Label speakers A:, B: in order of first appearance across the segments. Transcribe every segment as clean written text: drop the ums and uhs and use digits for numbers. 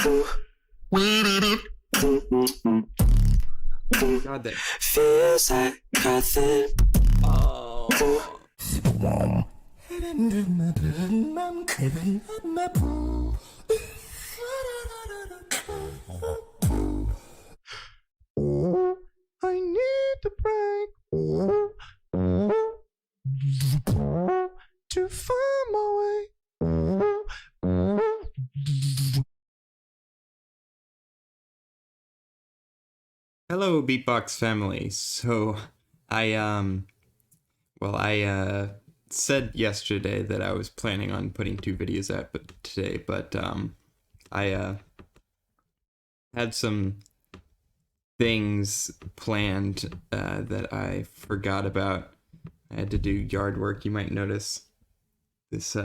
A: God, that
B: feels like nothing.
A: I need the break to find my way. Hello, Beatbox family. So I said yesterday that I was planning on putting 2 videos out today, but I had some things planned that I forgot about. I had to do yard work. You might notice this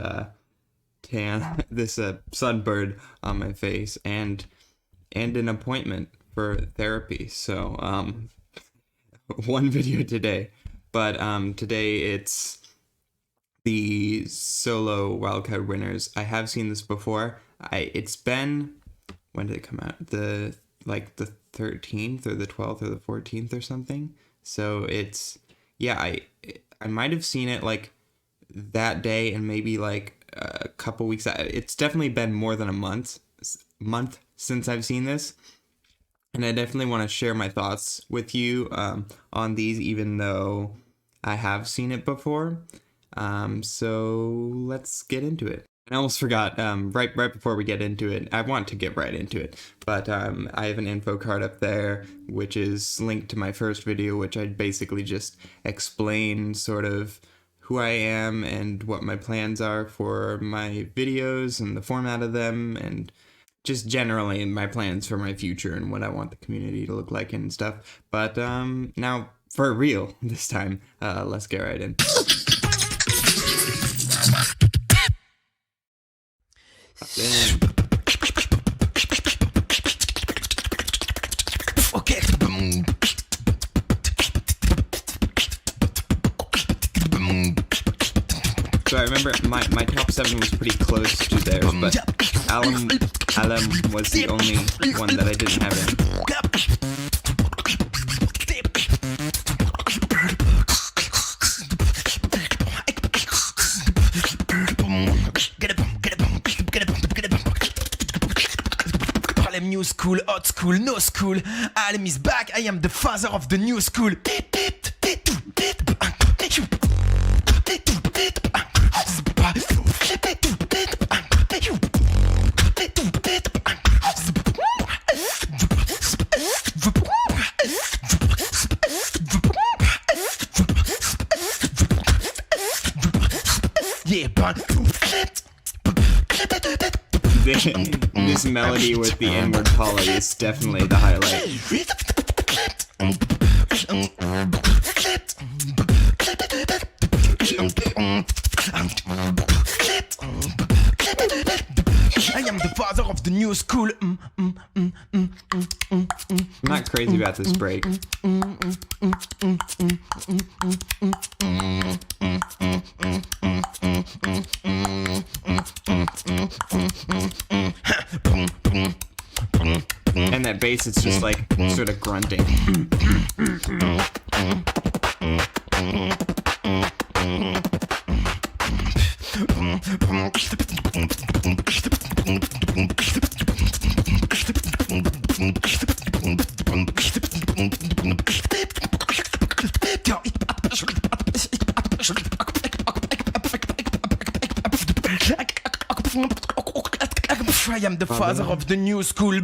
A: this sunburn on my face, and an appointment for therapy. So one video today, but today it's the solo wildcard winners. I have seen this before. It's been, when did it come out? The 13th or the 12th or the 14th or something. So it's, yeah, I might have seen it like that day and maybe like a couple weeks. It's definitely been more than a month since I've seen this. And I definitely want to share my thoughts with you on these, even though I have seen it before. So let's get into it. I almost forgot, right before we get into it, I want to get right into it, but I have an info card up there, which is linked to my first video, which I basically just explain sort of who I am and what my plans are for my videos and the format of them, and just generally my plans for my future and what I want the community to look like and stuff. But now, for real this time, let's get right in.
B: Okay.
A: So I remember my top 7 was pretty close to theirs, but Alem was the only one that I didn't have in.
B: New school, old school, no school. Alem is back. I am the father of the new school. Yeah,
A: this melody with the inward poly is definitely the highlight.
B: I am the father of the new school.
A: I'm not crazy about this break. And that bass, it's just like sort of grunting.
B: I am the father of the new school.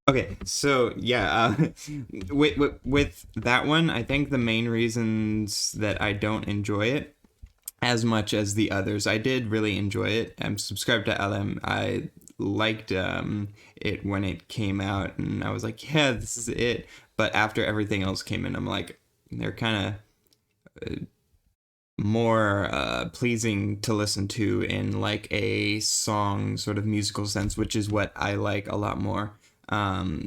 A: Okay, so yeah, with that one, I think the main reasons that I don't enjoy it as much as the others, I did really enjoy it. I'm subscribed to Alem. I liked it when it came out, and I was like, yeah, this is it. But after everything else came in, I'm like, they're kind of more pleasing to listen to in like a song sort of musical sense, which is what I like a lot more. I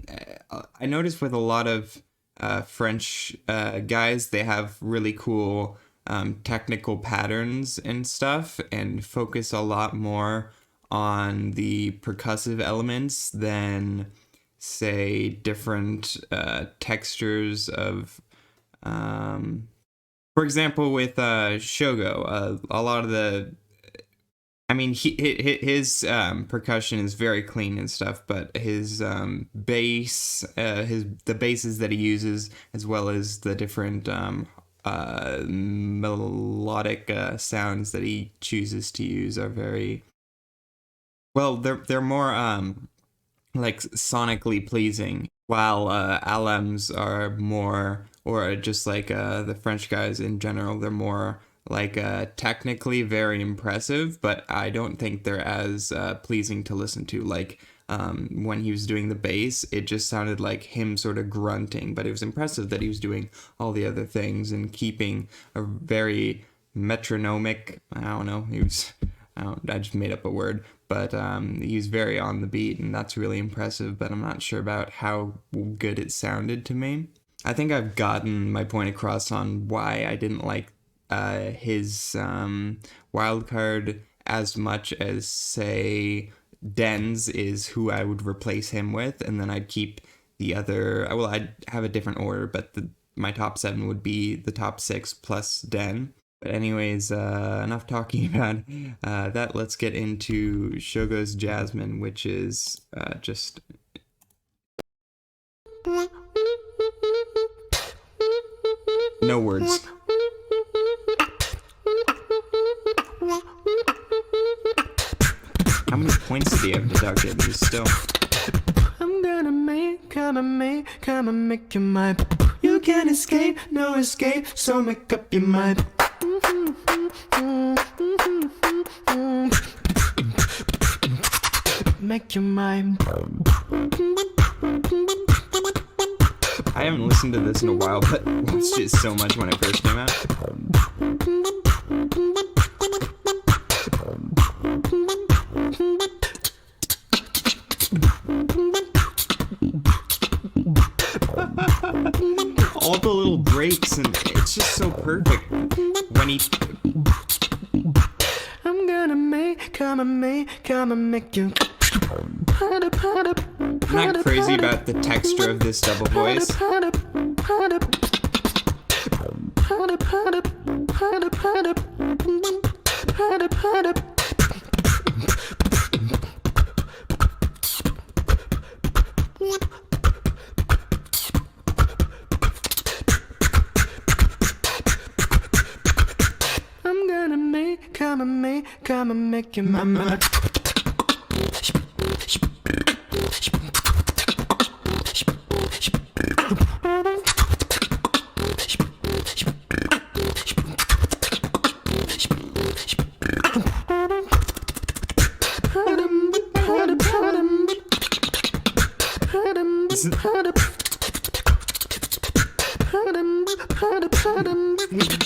A: noticed with a lot of French guys, they have really cool technical patterns and stuff, and focus a lot more on the percussive elements than, say, different textures of, for example, with Shogo, a lot of the, I mean, his percussion is very clean and stuff, but his bass, the basses that he uses, as well as the different melodic sounds that he chooses to use, are very well. They're more like sonically pleasing, while Alem's are more, or just like the French guys in general, they're more like technically very impressive, but I don't think they're as pleasing to listen to. Like when he was doing the bass, it just sounded like him sort of grunting, but it was impressive that he was doing all the other things and keeping a very metronomic, I don't know, I just made up a word, but he's very on the beat, and that's really impressive, but I'm not sure about how good it sounded to me. I think I've gotten my point across on why I didn't like his wildcard as much as, say, Den's is who I would replace him with, and then I'd keep the other, well, I'd have a different order, but my top 7 would be the top 6 plus Den. But anyways, enough talking about that. Let's get into Shogo's Jasmine, which is just... no words. How many points did he have deducted? He's still...
B: I'm gonna make your mind. You can't escape, no escape, so make up your mind. Make your mind.
A: I haven't listened to this in a while, but watched it so much when it first came out. All the little breaks, and it's just so perfect when he...
B: I'm gonna make you.
A: I'm not crazy about the texture of this double voice.
B: I'm gonna make you my mind.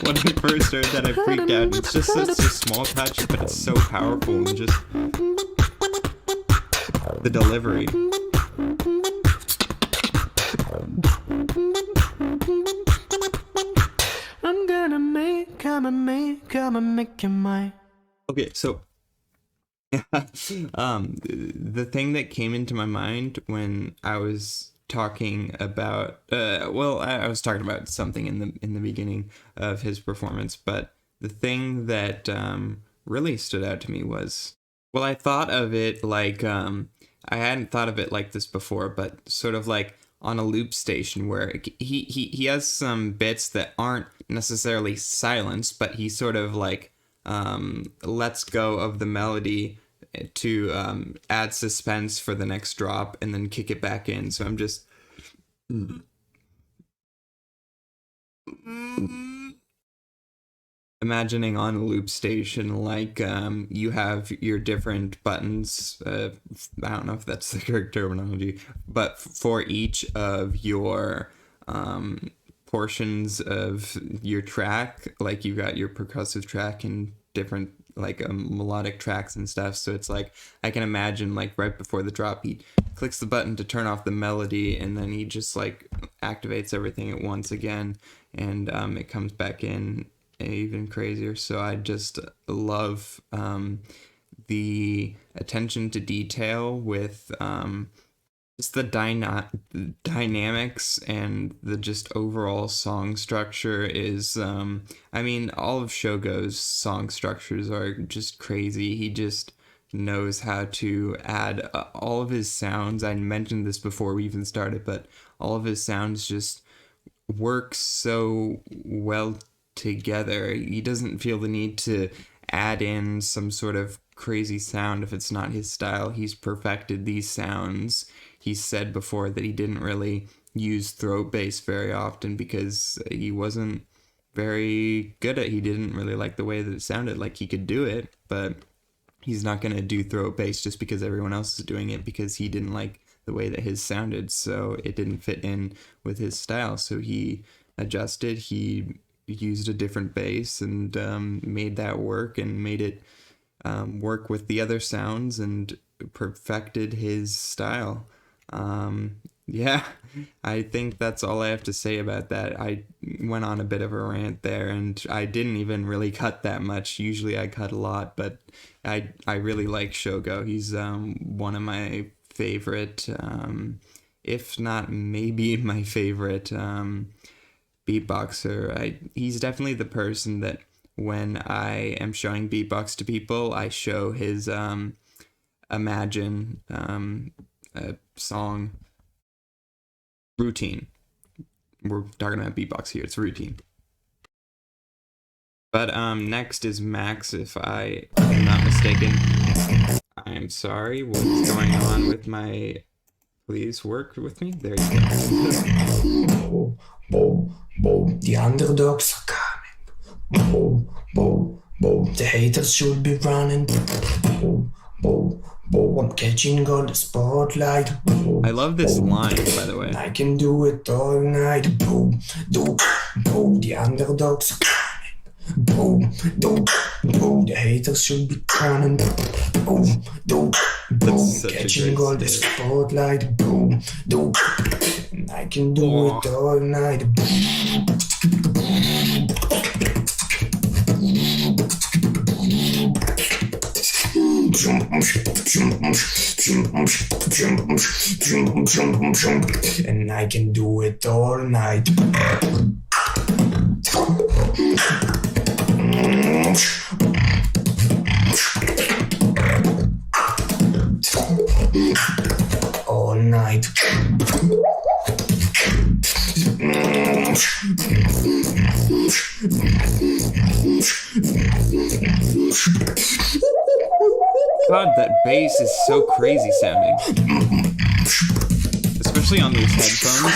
A: When I first heard that, I freaked out. It's just such a small touch, but it's so powerful, and just the delivery.
B: I'm gonna make you mine.
A: Okay, so the thing that came into my mind when I was talking about I was talking about something in the beginning of his performance, but the thing that really stood out to me was, well, I thought of it like I hadn't thought of it like this before, but sort of like on a loop station where he has some bits that aren't necessarily silenced, but he sort of like lets go of the melody to add suspense for the next drop and then kick it back in. So I'm just imagining on a loop station, like you have your different buttons. I don't know if that's the correct terminology, but for each of your portions of your track, like you got your percussive track and different like melodic tracks and stuff. So it's like I can imagine like right before the drop he clicks the button to turn off the melody, and then he just like activates everything at once again, and it comes back in even crazier. So I just love the attention to detail with just the dynamics and the just overall song structure is I mean, all of Shogo's song structures are just crazy. He just knows how to add all of his sounds. I mentioned this before we even started, but all of his sounds just work so well together. He doesn't feel the need to add in some sort of crazy sound if it's not his style. He's perfected these sounds. He said before that he didn't really use throat bass very often because he wasn't very good at it. He didn't really like the way that it sounded. Like, he could do it, but he's not going to do throat bass just because everyone else is doing it, because he didn't like the way that his sounded, so it didn't fit in with his style. So he adjusted, he used a different bass and made that work, and made it work with the other sounds, and perfected his style. Yeah, I think that's all I have to say about that. I went on a bit of a rant there, and I didn't even really cut that much. Usually I cut a lot, but I really like Shogo. He's one of my favorite, if not maybe my favorite beatboxer. He's definitely the person that when I am showing beatbox to people, I show his Imagine song routine. We're talking about beatbox here, it's routine. But next is Max, if I am not mistaken. I'm sorry, what's going on with my... Please work with me. There you
B: go. The underdogs are coming. The haters should be running. I'm catching all the spotlight.
A: I love this line, by the way.
B: I can do it all night. The underdogs are coming. The haters should be running. Catching all the spotlight. I can do it all night. And I can do it all night. All night.
A: God, that bass is so crazy sounding. Especially on these headphones.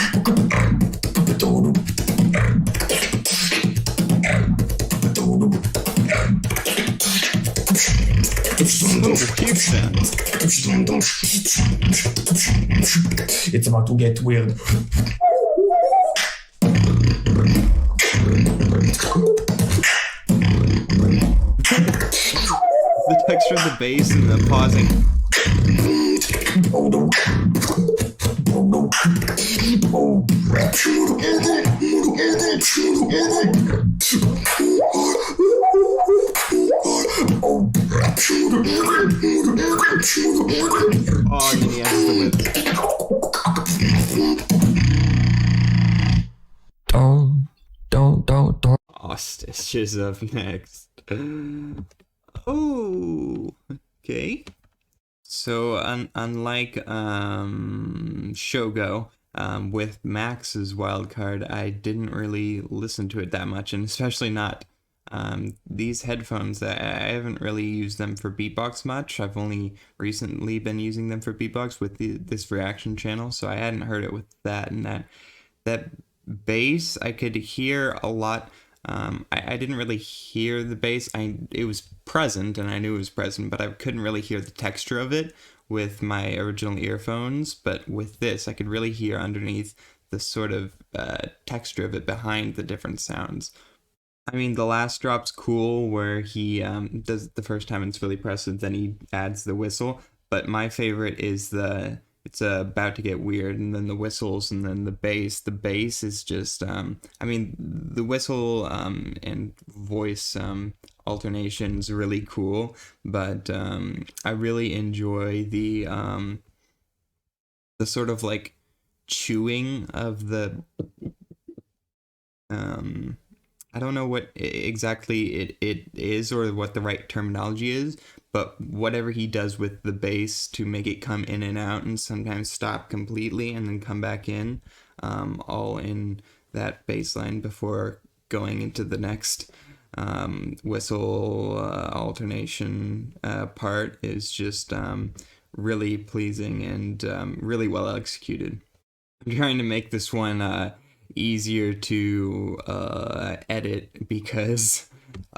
B: It's about to get weird.
A: The texture of the bass and the pausing. Oh, and then he has the whip.
B: Don't.
A: Oh, Stitch is up next. Oh, okay. So unlike Shogo, with Max's wildcard, I didn't really listen to it that much, and especially not these headphones. I haven't really used them for beatbox much. I've only recently been using them for beatbox with this reaction channel, so I hadn't heard it with that. And that bass, I could hear a lot. I didn't really hear the bass. It was present, and I knew it was present, but I couldn't really hear the texture of it with my original earphones. But with this, I could really hear underneath the sort of texture of it behind the different sounds. I mean, the last drop's cool, where he does it the first time and it's really present, then he adds the whistle. But my favorite is the it's about to get weird, and then the whistles, and then the bass. The bass is just, I mean, the whistle and voice alternation's really cool, but I really enjoy the sort of like chewing of the I don't know what exactly it is or what the right terminology is, but whatever he does with the bass to make it come in and out and sometimes stop completely and then come back in, all in that bass line before going into the next whistle alternation part is just really pleasing and really well executed. I'm trying to make this one easier to edit because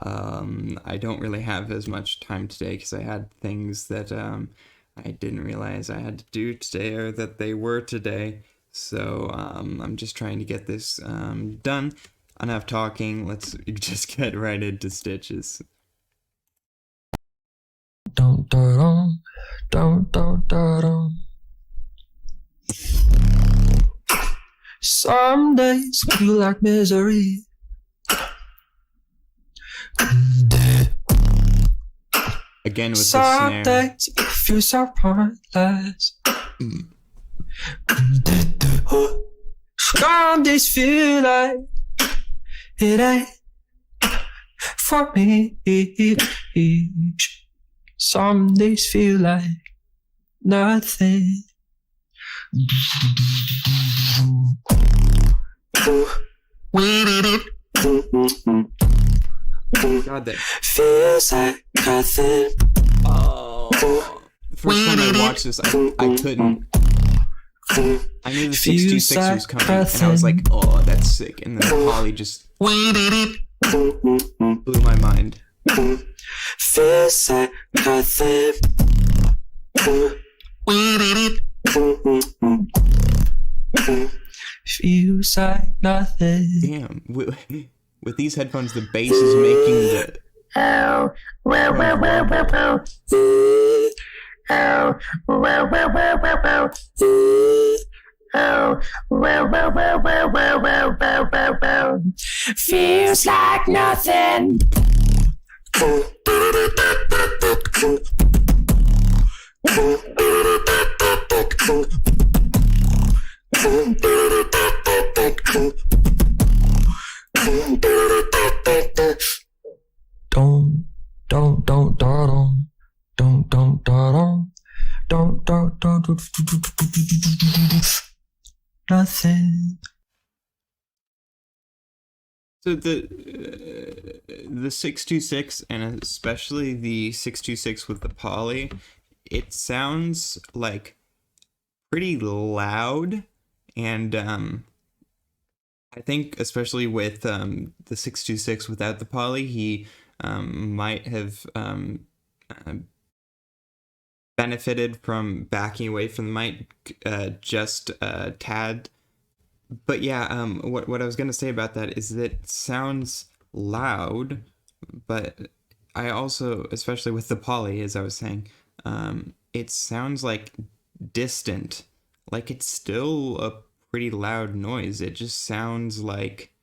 A: I don't really have as much time today because I had things that I didn't realize I had to do today or that they were today. So I'm just trying to get this done. Enough talking, let's just get right into stitches.
B: Some days feel like misery.
A: Again with
B: Some
A: the snare.
B: days it feels so pointless. Some days feel like it ain't for me. Some days feel like nothing.
A: God, that
B: feels like nothing.
A: the first time I watched this, I couldn't. I knew the 626 was coming, and I was like, oh, that's sick. And then Polly just blew my mind.
B: Feels like nothing. Feels like nothing.
A: Damn, with these headphones, the bass is making the.
B: Feels like nothing. Nothing.
A: So the 626, and especially the 626 with the poly, it sounds like pretty loud, and I think especially with the 626 without the poly, he might have benefited from backing away from the mic just a tad. But yeah, what I was gonna say about that is that it sounds loud, but I also, especially with the poly, as I was saying, it sounds like distant. Like it's still a pretty loud noise. It just sounds like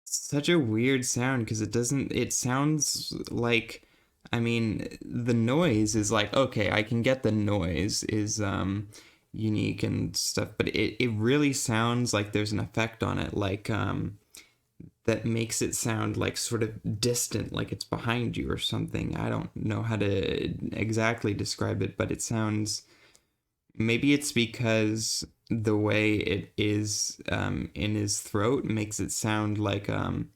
A: such a weird sound because it sounds like, I mean, the noise is like, okay, I can get the noise is unique and stuff, but it really sounds like there's an effect on it, like that makes it sound like sort of distant, like it's behind you or something. I don't know how to exactly describe it, but it sounds, maybe it's because the way it is in his throat makes it sound like that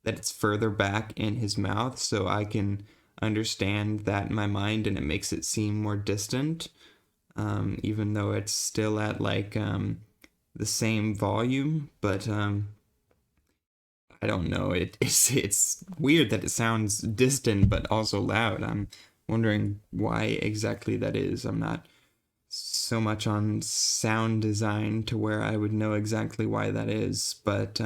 A: it's further back in his mouth, so I can understand that in my mind, and it makes it seem more distant, even though it's still at like the same volume. But I don't know, it's weird that it sounds distant but also loud. I'm wondering why exactly that is. I'm not so much on sound design to where I would know exactly why that is, but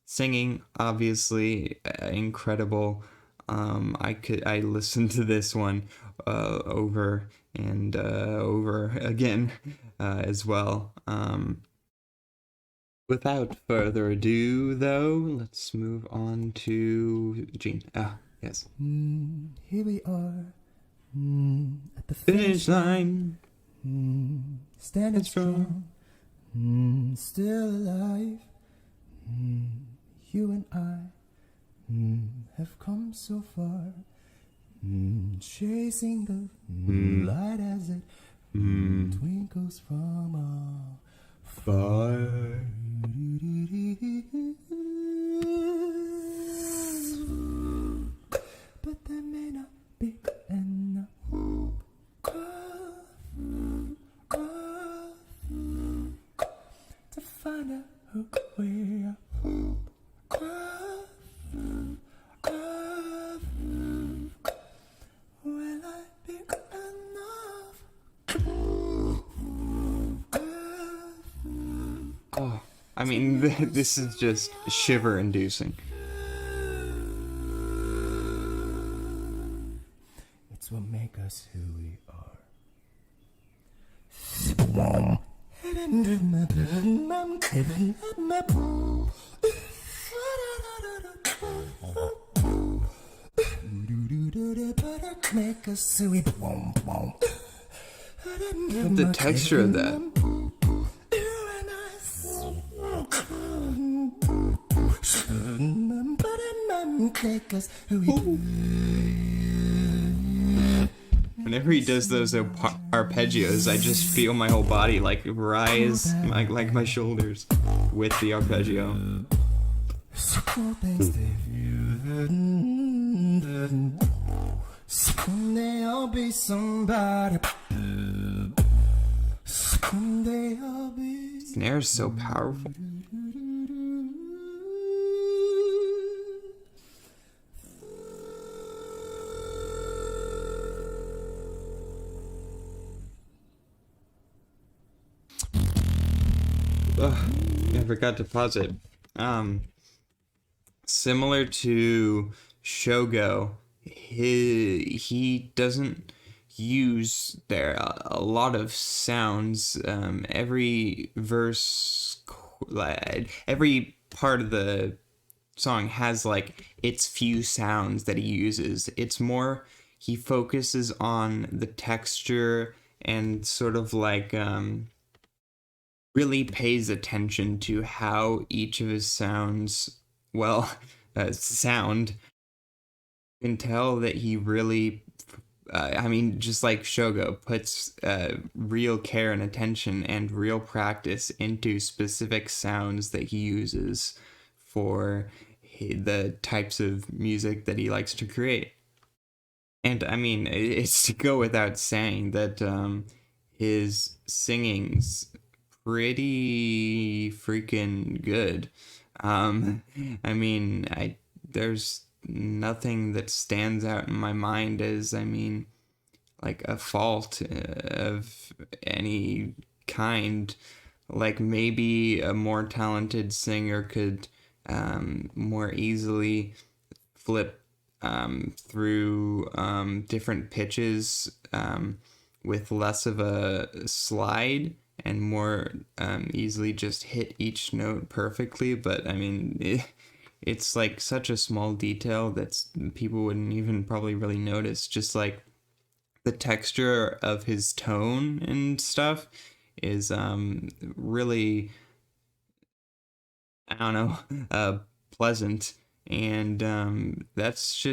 A: singing, obviously, incredible. I listened to this one over and over again as well. Without further ado, though, let's move on to Gene. Ah, yes.
B: Here we are at the
A: Finish line.
B: standing strong, still alive. You and I have come so far, chasing the light as it twinkles from afar. But that may not be enough. To find out who we are. Will I be enough?
A: Oh, I mean, this is just shiver-inducing.
B: It's what makes us who we are. Make us who we are.
A: The texture of that.
B: Make us who we are.
A: Whenever he does those arpeggios, I just feel my whole body like rise, like my shoulders, with the arpeggio.
B: Someday I'll be somebody. Someday I'll be.
A: Snare is so powerful. Ugh, I forgot to pause it. Similar to Shogo, he doesn't use a lot of sounds. Every verse, every part of the song has like its few sounds that he uses. It's more, he focuses on the texture and sort of like really pays attention to how each of his sounds sound. You can tell that he really just like Shogo, puts real care and attention and real practice into specific sounds that he uses for the types of music that he likes to create. And I mean, it's to go without saying that his singing's pretty freaking good. I mean, there's nothing that stands out in my mind as, like a fault of any kind. Like maybe a more talented singer could more easily flip through different pitches with less of a slide and more easily just hit each note perfectly. But I mean, it's like such a small detail that people wouldn't even probably really notice. Just like the texture of his tone and stuff is really, I don't know, pleasant. And that's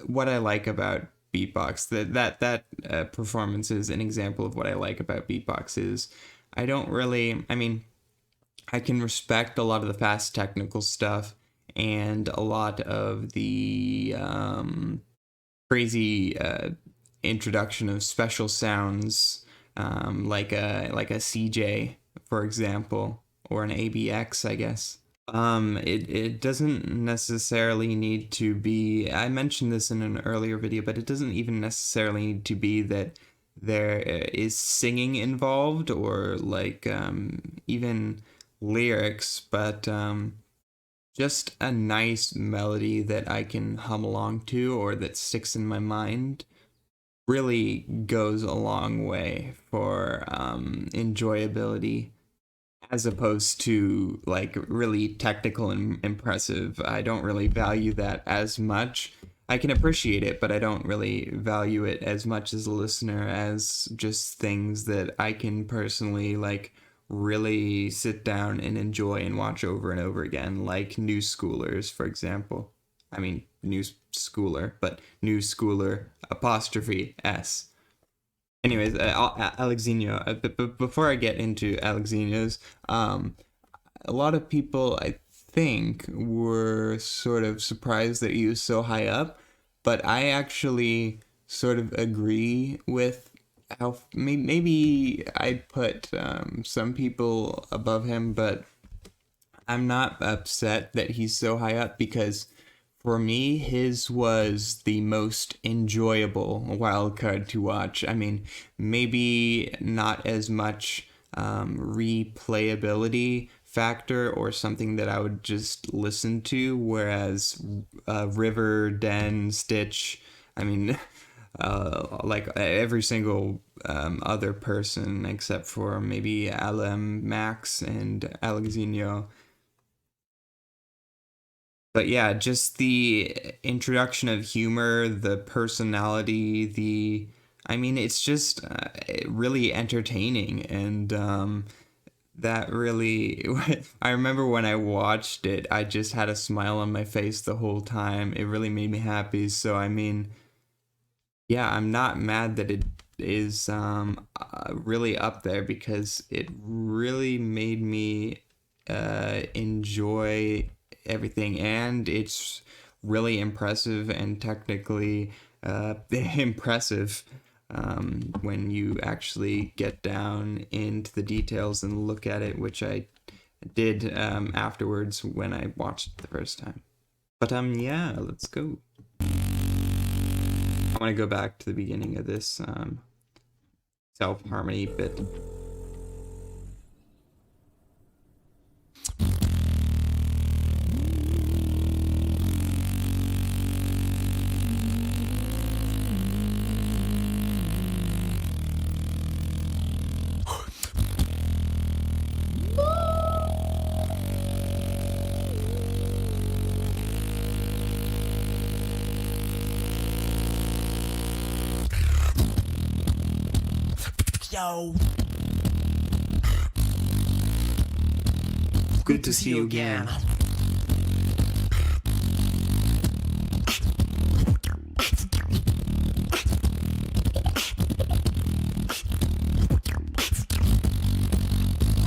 A: what I like about beatbox. That performance is an example of what I like about beatbox. Is I don't really, I can respect a lot of the fast technical stuff and a lot of the crazy introduction of special sounds, like a CJ, for example, or an ABX, I guess. It doesn't necessarily need to be, I mentioned this in an earlier video, but it doesn't even necessarily need to be that there is singing involved or like even lyrics, but just a nice melody that I can hum along to or that sticks in my mind really goes a long way for enjoyability as opposed to like really technical and impressive. I don't really value that as much. I can appreciate it, but I don't really value it as much as a listener as just things that I can personally like really sit down and enjoy and watch over and over again, like New Schoolers, for example. I mean, New Schooler, but New Schooler apostrophe S. Anyways, Alexinho. But before I get into Alexinho's, a lot of people, I think, were sort of surprised that he was so high up, but I actually sort of agree with how maybe I'd put some people above him, but I'm not upset that he's so high up because for me, his was the most enjoyable wild card to watch. I mean, maybe not as much replayability factor or something that I would just listen to, whereas River, Den, Stitch, I mean, like every single other person except for maybe Alem, Max, and Alexinho. But yeah, just the introduction of humor, the personality, I mean, it's just really entertaining. And that really, I remember when I watched it, I just had a smile on my face the whole time. It really made me happy. So, I mean, yeah, I'm not mad that it is really up there because it really made me enjoy everything, and it's really impressive and technically impressive when you actually get down into the details and look at it, which I did afterwards when I watched it the first time. But yeah, let's go. I want to go back to the beginning of this self-harmony bit.
B: Yo,
A: Good to see you again.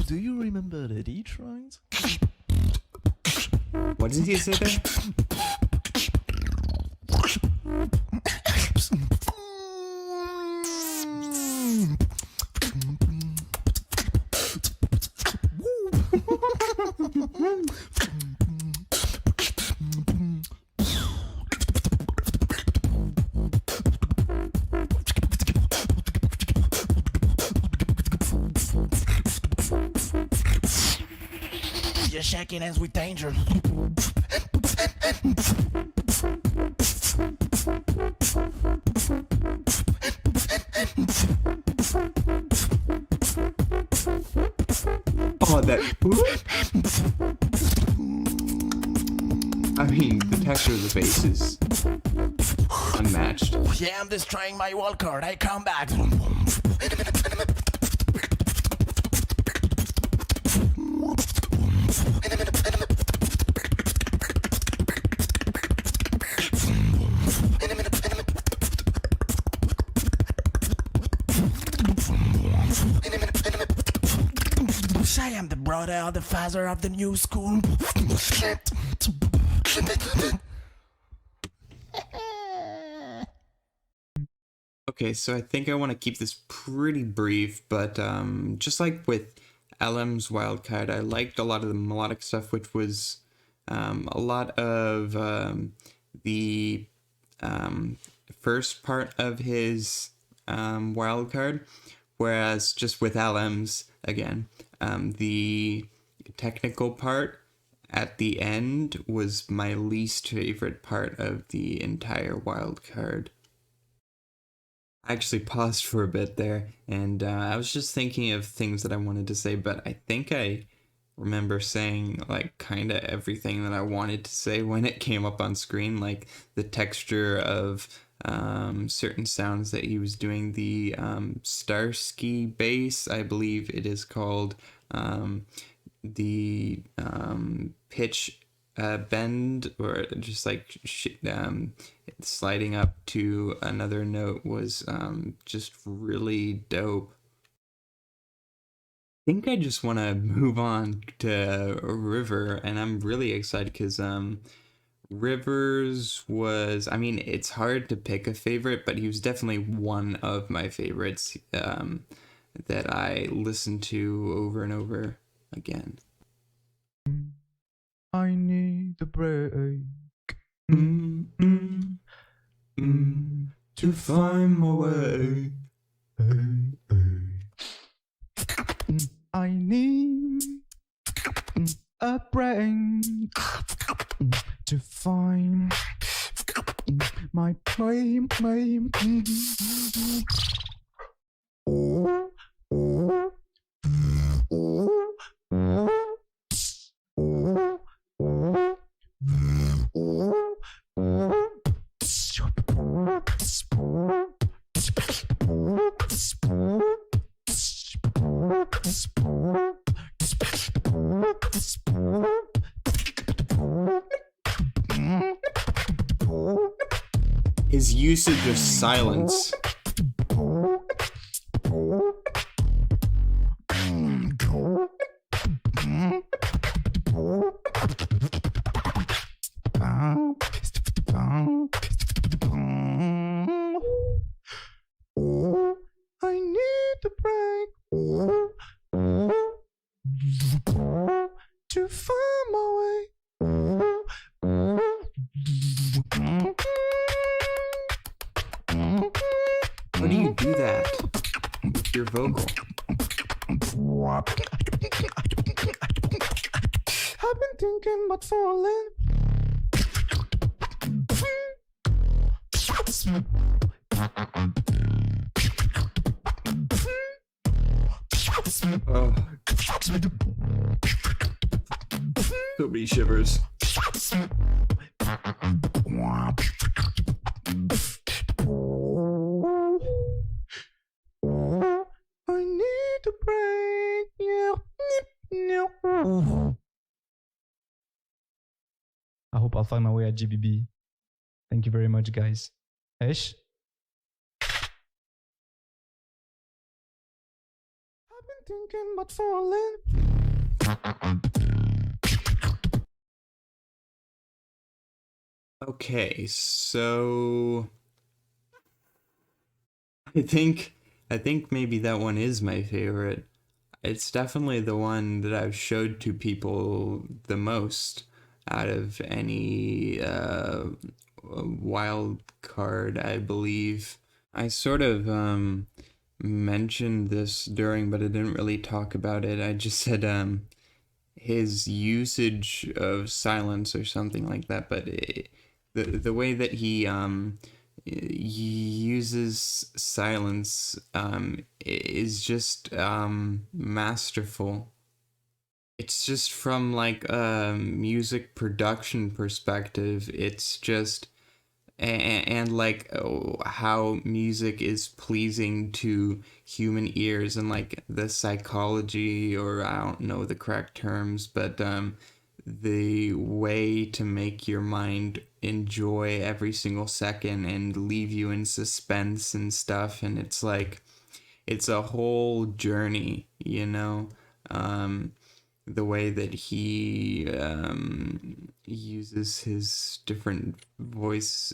B: do you remember the Detroit?
A: What did he say there?
B: You're shaking hands with danger.
A: Oh, that. I mean, the texture of the face is unmatched.
B: Yeah, I'm destroying my WILDCARD. I come back. I am the brother of the father of the new school.
A: Okay, so I think I want to keep this pretty brief, but just like with Alem's Wildcard, I liked a lot of the melodic stuff, which was a lot of the first part of his Wildcard, whereas just with Alem's, again, the technical part at the end was my least favorite part of the entire wildcard. I actually paused for a bit there, and I was just thinking of things that I wanted to say, but I think I remember saying like kind of everything that I wanted to say when it came up on screen, like the texture of certain sounds that he was doing, the Starsky bass, I believe it is called, the pitch bend, or just like sliding up to another note was just really dope. I think I just want to move on to River, and I'm really excited because Rivers was, I mean, it's hard to pick a favorite, but he was definitely one of my favorites that I listened to over and over again.
B: I need a break to find my way. I need a break to find my way.
A: His usage of silence.
B: I need a break to find my way.
A: How do you do that with your vocal?
B: I've been thinking about falling.
A: Oh. So many shivers.
B: I need a break. I hope I'll find my way at GBB. Thank you very much, guys. Ish. I've been thinking about falling.
A: Okay, so I think maybe that one is my favorite. It's definitely the one that I've showed to people the most out of any wild card, I believe. I sort of mentioned this during, but I didn't really talk about it. I just said his usage of silence or something like that, but the way that he uses silence is just masterful. It's just from like a music production perspective, it's just and like how music is pleasing to human ears, and like the psychology, or I don't know the correct terms, but the way to make your mind enjoy every single second and leave you in suspense and stuff. And it's like it's a whole journey, you know. The way that he uses his different voice,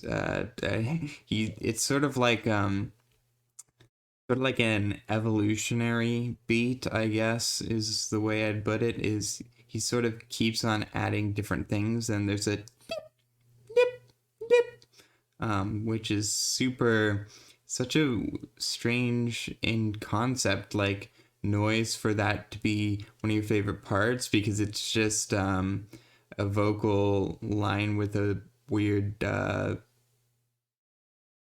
A: it's sort of like an evolutionary beat, I guess, is the way I'd put it. Is he sort of keeps on adding different things, and there's a which is such a strange in concept, like noise for that to be one of your favorite parts, because it's just a vocal line with a weird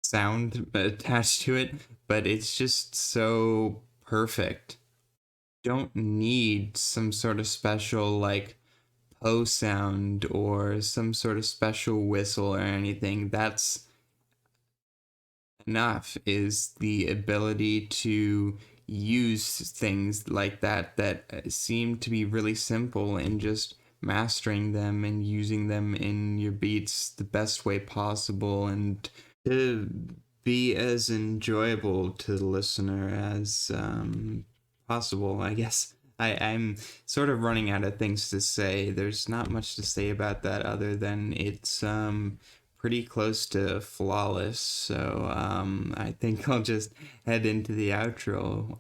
A: sound attached to it, but it's just so perfect. Don't need some sort of special like post sound or some sort of special whistle or anything. That's enough, is the ability to use things like that seem to be really simple, and just mastering them and using them in your beats the best way possible, and to be as enjoyable to the listener as possible, I guess. I'm sort of running out of things to say. There's not much to say about that other than it's pretty close to flawless. So I think I'll just head into the outro.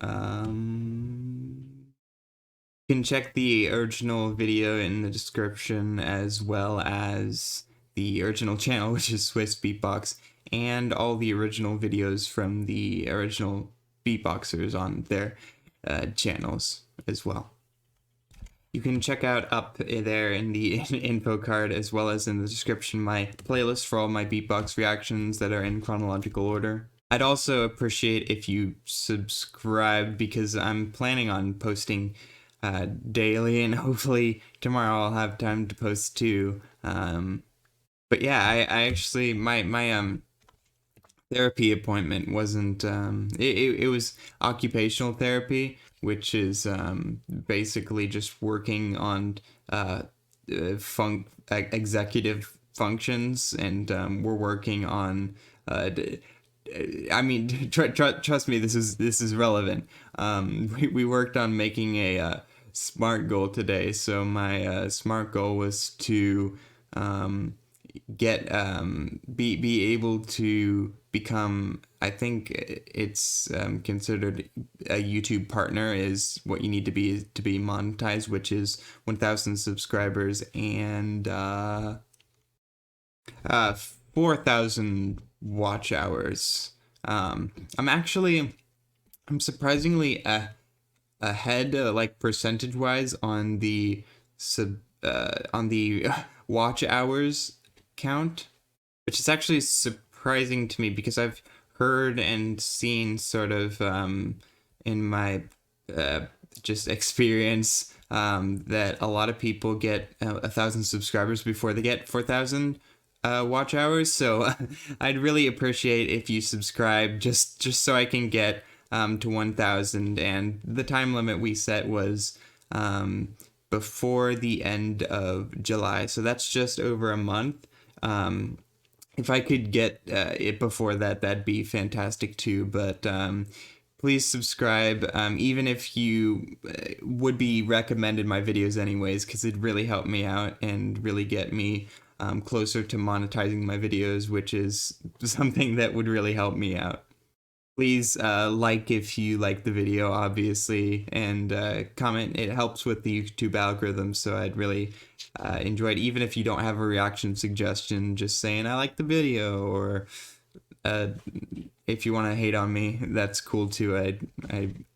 A: You can check the original video in the description, as well as the original channel, which is Swiss Beatbox, and all the original videos from the original beatboxers on their channels as well. You can check out up there in the info card, as well as in the description, my playlist for all my beatbox reactions that are in chronological order. I'd also appreciate if you subscribe, because I'm planning on posting daily, and hopefully tomorrow I'll have time to post too. But yeah, I actually my therapy appointment wasn't it was occupational therapy, which is basically just working on executive functions, and we're working on I mean, trust me, this is relevant. We worked on making a smart goal today. So my smart goal was to get be able to become, I think it's considered a YouTube partner is what you need to be monetized, which is 1,000 subscribers and 4,000 watch hours. I'm surprisingly ahead, like percentage wise, on the watch hours count, which is actually surprising to me, because I've heard and seen sort of in my just experience that a lot of people get 1,000 subscribers before they get 4,000 watch hours. So I'd really appreciate if you subscribe, just so I can get to 1,000. And the time limit we set was before the end of July, so that's just over a month. If I could get it before that, that'd be fantastic too. But please subscribe, even if you would be recommended my videos anyways, because it'd really help me out and really get me closer to monetizing my videos, which is something that would really help me out. Please like if you like the video, obviously, and comment. It helps with the YouTube algorithm, so I'd really enjoy it. Even if you don't have a reaction suggestion, just saying I like the video, or if you want to hate on me, that's cool too. I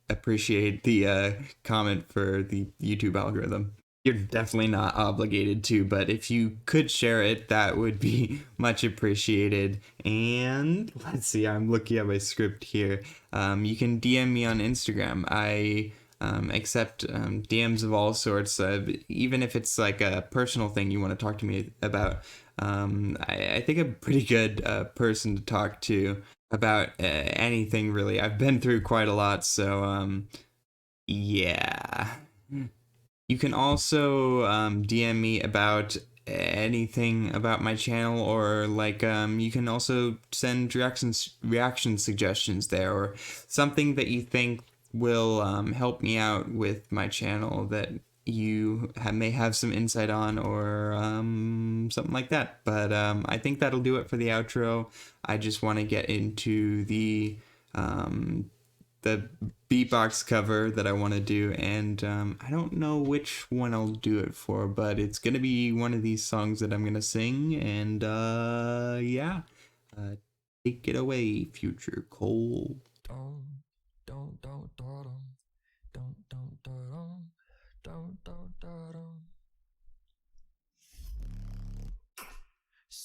A: appreciate the comment for the YouTube algorithm. You're definitely not obligated to, but if you could share it, that would be much appreciated. And let's see, I'm looking at my script here. You can DM me on Instagram. I accept DMs of all sorts, even if it's like a personal thing you want to talk to me about. I think I'm a pretty good person to talk to about anything, really. I've been through quite a lot, so yeah. You can also DM me about anything about my channel, or like you can also send reaction suggestions there, or something that you think will help me out with my channel that you may have some insight on, or something like that. But I think that'll do it for the outro. I just want to get into the beatbox cover that I want to do, and I don't know which one I'll do it for, but it's gonna be one of these songs that I'm gonna sing, and yeah, take it away, Future Cole.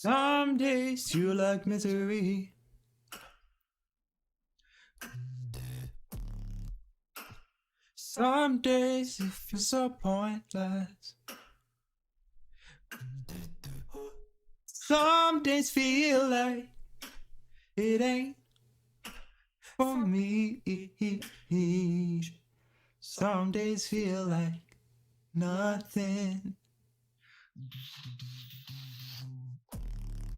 A: Some days feel like misery. Some days it feels so pointless. Some days feel like it ain't for me. Some days feel like nothing.